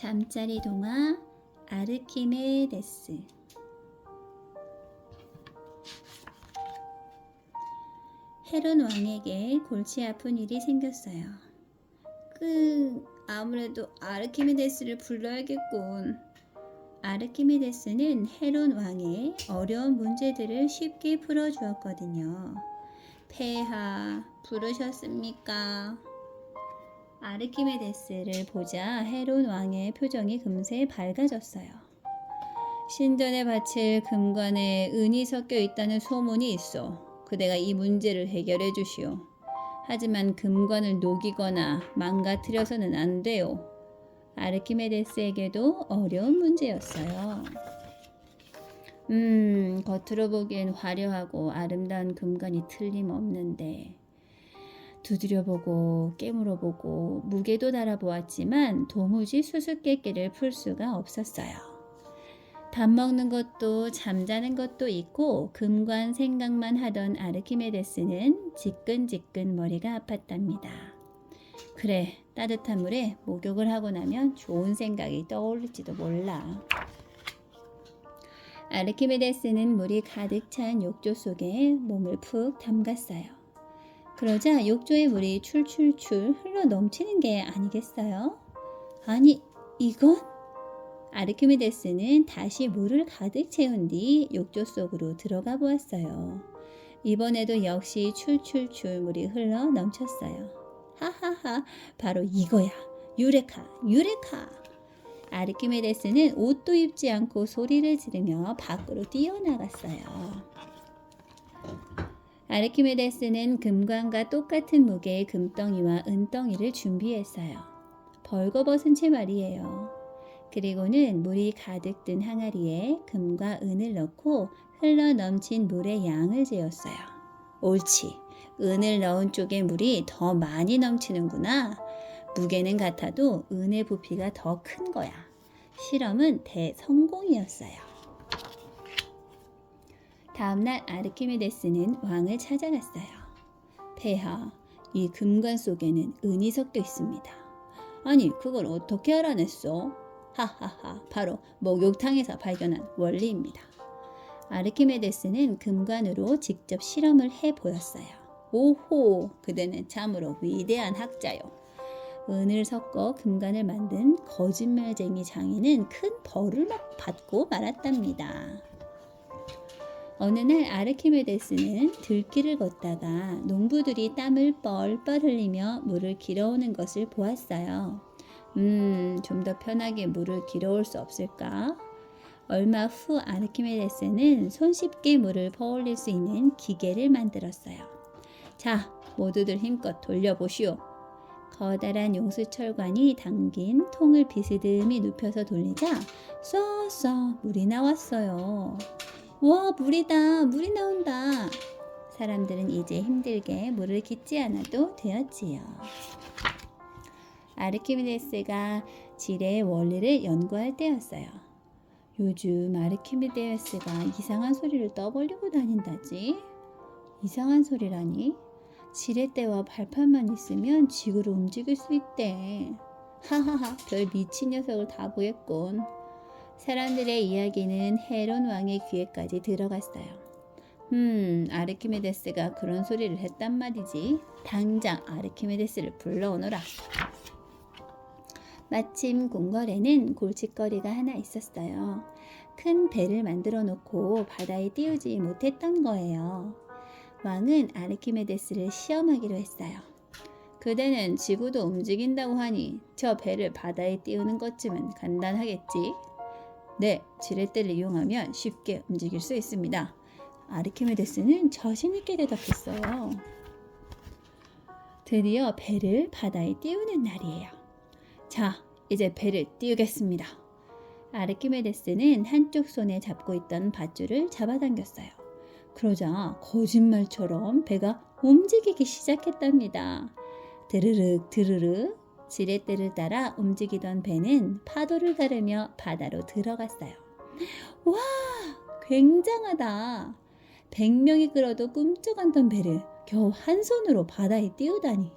잠자리 동화 아르키메데스. 헤론 왕에게 골치 아픈 일이 생겼어요. 아무래도 아르키메데스를 불러야겠군. 아르키메데스는 헤론 왕의 어려운 문제들을 쉽게 풀어주었거든요. 폐하, 부르셨습니까? 아르키메데스를 보자 헤론 왕의 표정이 금세 밝아졌어요. 신전에 바칠 금관에 은이 섞여 있다는 소문이 있어. 그대가 이 문제를 해결해 주시오. 하지만 금관을 녹이거나 망가뜨려서는 안 돼요. 아르키메데스에게도 어려운 문제였어요. 겉으로 보기엔 화려하고 아름다운 금관이 틀림없는데 두드려보고 깨물어보고 무게도 달아보았지만 도무지 수수께끼를 풀 수가 없었어요. 밥 먹는 것도 잠자는 것도 있고 금관 생각만 하던 아르키메데스는 지끈지끈 머리가 아팠답니다. 그래, 따뜻한 물에 목욕을 하고 나면 좋은 생각이 떠오를지도 몰라. 아르키메데스는 물이 가득 찬 욕조 속에 몸을 푹 담갔어요. 그러자 욕조의 물이 출출출 흘러 넘치는 게 아니겠어요? 아니, 이건? 아르키메데스는 다시 물을 가득 채운 뒤 욕조 속으로 들어가 보았어요. 이번에도 역시 출출출 물이 흘러 넘쳤어요. 하하하, 바로 이거야. 유레카, 유레카! 아르키메데스는 옷도 입지 않고 소리를 지르며 밖으로 뛰어나갔어요. 아르키메데스는 금관과 똑같은 무게의 금덩이와 은덩이를 준비했어요. 벌거벗은 채 말이에요. 그리고는 물이 가득 든 항아리에 금과 은을 넣고 흘러 넘친 물의 양을 재었어요. 옳지, 은을 넣은 쪽에 물이 더 많이 넘치는구나. 무게는 같아도 은의 부피가 더 큰 거야. 실험은 대성공이었어요. 다음날 아르키메데스는 왕을 찾아갔어요. 폐하, 이 금관 속에는 은이 섞여 있습니다. 아니, 그걸 어떻게 알아냈어? 하하하, 바로 목욕탕에서 발견한 원리입니다. 아르키메데스는 금관으로 직접 실험을 해 보였어요. 오호, 그대는 참으로 위대한 학자요. 은을 섞어 금관을 만든 거짓말쟁이 장인은 큰 벌을 받고 말았답니다. 어느 날 아르키메데스는 들길을 걷다가 농부들이 땀을 뻘뻘 흘리며 물을 길어오는 것을 보았어요. 좀 더 편하게 물을 길어올 수 없을까? 얼마 후 아르키메데스는 손쉽게 물을 퍼올릴 수 있는 기계를 만들었어요. 자, 모두들 힘껏 돌려보시오. 커다란 용수철관이 담긴 통을 비스듬히 눕혀서 돌리자 쏘쏘 물이 나왔어요. 와, 물이다, 물이 나온다. 사람들은 이제 힘들게 물을 깃지 않아도 되었지요. 아르키메데스가 질의 원리를 연구할 때였어요. 요즘 아르키메데스가 이상한 소리를 떠벌리고 다닌다지. 이상한 소리라니? 지렛대와 발판만 있으면 지구를 움직일 수 있대. 하하하, 별 미친 녀석을 다 보겠군. 사람들의 이야기는 헤론 왕의 귀에까지 들어갔어요. 아르키메데스가 그런 소리를 했단 말이지. 당장 아르키메데스를 불러오너라. 마침 궁궐에는 골칫거리가 하나 있었어요. 큰 배를 만들어 놓고 바다에 띄우지 못했던 거예요. 왕은 아르키메데스를 시험하기로 했어요. 그대는 지구도 움직인다고 하니 저 배를 바다에 띄우는 것쯤은 간단하겠지. 네, 지렛대를 이용하면 쉽게 움직일 수 있습니다. 아르키메데스는 자신있게 대답했어요. 드디어 배를 바다에 띄우는 날이에요. 자, 이제 배를 띄우겠습니다. 아르키메데스는 한쪽 손에 잡고 있던 밧줄을 잡아당겼어요. 그러자 거짓말처럼 배가 움직이기 시작했답니다. 드르륵 드르륵. 지렛대를 따라 움직이던 배는 파도를 가르며 바다로 들어갔어요. 와, 굉장하다. 100명이 끌어도 꿈쩍 않던 배를 겨우 한 손으로 바다에 띄우다니.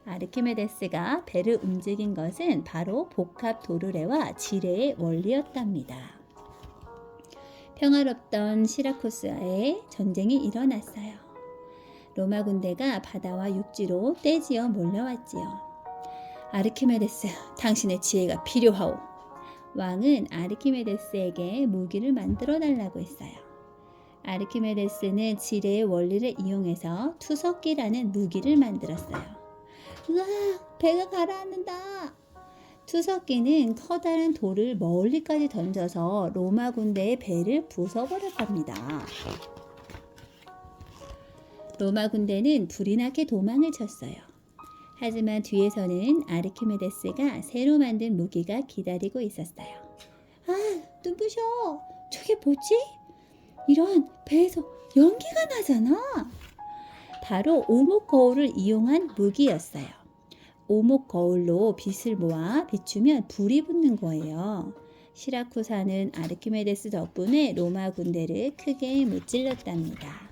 아르키메데스가 배를 움직인 것은 바로 복합 도르래와 지뢰의 원리였답니다. 평화롭던 시라쿠스에 전쟁이 일어났어요. 로마 군대가 바다와 육지로 떼지어 몰려왔지요. 아르키메데스, 당신의 지혜가 필요하오. 왕은 아르키메데스에게 무기를 만들어 달라고 했어요. 아르키메데스는 지뢰의 원리를 이용해서 투석기라는 무기를 만들었어요. 우와, 배가 가라앉는다. 투석기는 커다란 돌을 멀리까지 던져서 로마 군대의 배를 부숴버렸답니다. 로마 군대는 불이 나게 도망을 쳤어요. 하지만 뒤에서는 아르키메데스가 새로 만든 무기가 기다리고 있었어요. 아, 눈부셔. 저게 뭐지? 이런, 배에서 연기가 나잖아. 바로 오목 거울을 이용한 무기였어요. 오목 거울로 빛을 모아 비추면 불이 붙는 거예요. 시라쿠사는 아르키메데스 덕분에 로마 군대를 크게 무찔렀답니다.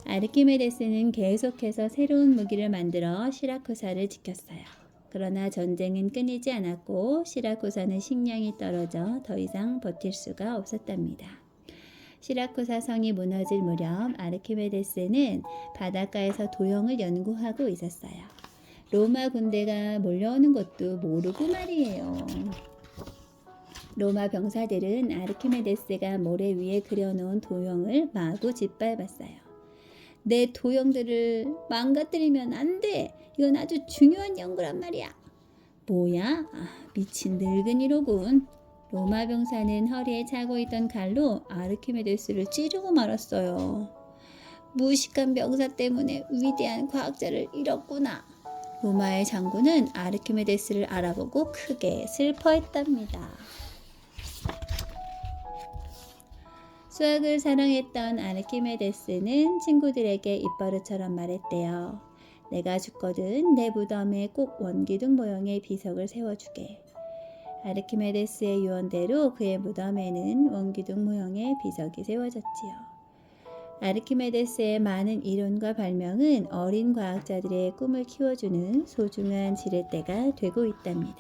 아르키메데스는 계속해서 새로운 무기를 만들어 시라쿠사를 지켰어요. 그러나 전쟁은 끊이지 않았고 시라쿠사는 식량이 떨어져 더 이상 버틸 수가 없었답니다. 시라쿠사 성이 무너질 무렵 아르키메데스는 바닷가에서 도형을 연구하고 있었어요. 로마 군대가 몰려오는 것도 모르고 말이에요. 로마 병사들은 아르키메데스가 모래 위에 그려놓은 도형을 마구 짓밟았어요. 내 도형들을 망가뜨리면 안 돼. 이건 아주 중요한 연구란 말이야. 뭐야? 미친 늙은이로군. 로마 병사는 허리에 차고 있던 칼로 아르키메데스를 찌르고 말았어요. 무식한 병사 때문에 위대한 과학자를 잃었구나. 로마의 장군은 아르키메데스를 알아보고 크게 슬퍼했답니다. 수학을 사랑했던 아르키메데스는 친구들에게 입버릇처럼 말했대요. 내가 죽거든 내 무덤에 꼭 원기둥 모형의 비석을 세워주게. 아르키메데스의 유언대로 그의 무덤에는 원기둥 모형의 비석이 세워졌지요. 아르키메데스의 많은 이론과 발명은 어린 과학자들의 꿈을 키워주는 소중한 지렛대가 되고 있답니다.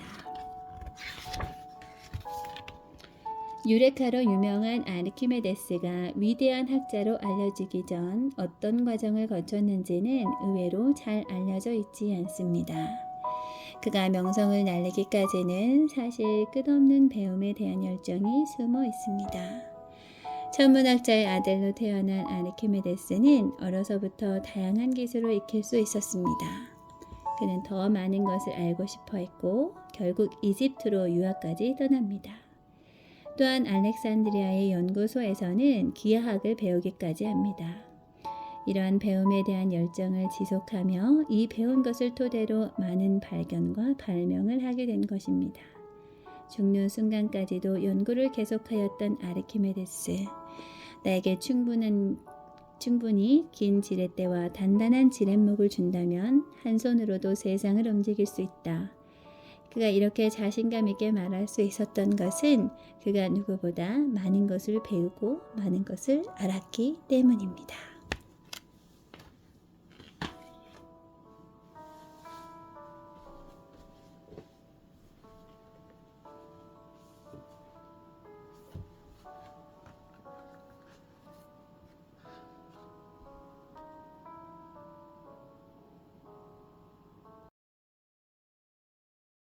유레카로 유명한 아르키메데스가 위대한 학자로 알려지기 전 어떤 과정을 거쳤는지는 의외로 잘 알려져 있지 않습니다. 그가 명성을 날리기까지는 사실 끝없는 배움에 대한 열정이 숨어 있습니다. 천문학자의 아들로 태어난 아르키메데스는 어려서부터 다양한 기술을 익힐 수 있었습니다. 그는 더 많은 것을 알고 싶어 했고 결국 이집트로 유학까지 떠납니다. 또한 알렉산드리아의 연구소에서는 기하학을 배우기까지 합니다. 이러한 배움에 대한 열정을 지속하며 이 배운 것을 토대로 많은 발견과 발명을 하게 된 것입니다. 죽는 순간까지도 연구를 계속하였던 아르키메데스. 나에게 충분히 긴 지렛대와 단단한 지렛목을 준다면 한 손으로도 세상을 움직일 수 있다. 그가 이렇게 자신감 있게 말할 수 있었던 것은 그가 누구보다 많은 것을 배우고 많은 것을 알았기 때문입니다.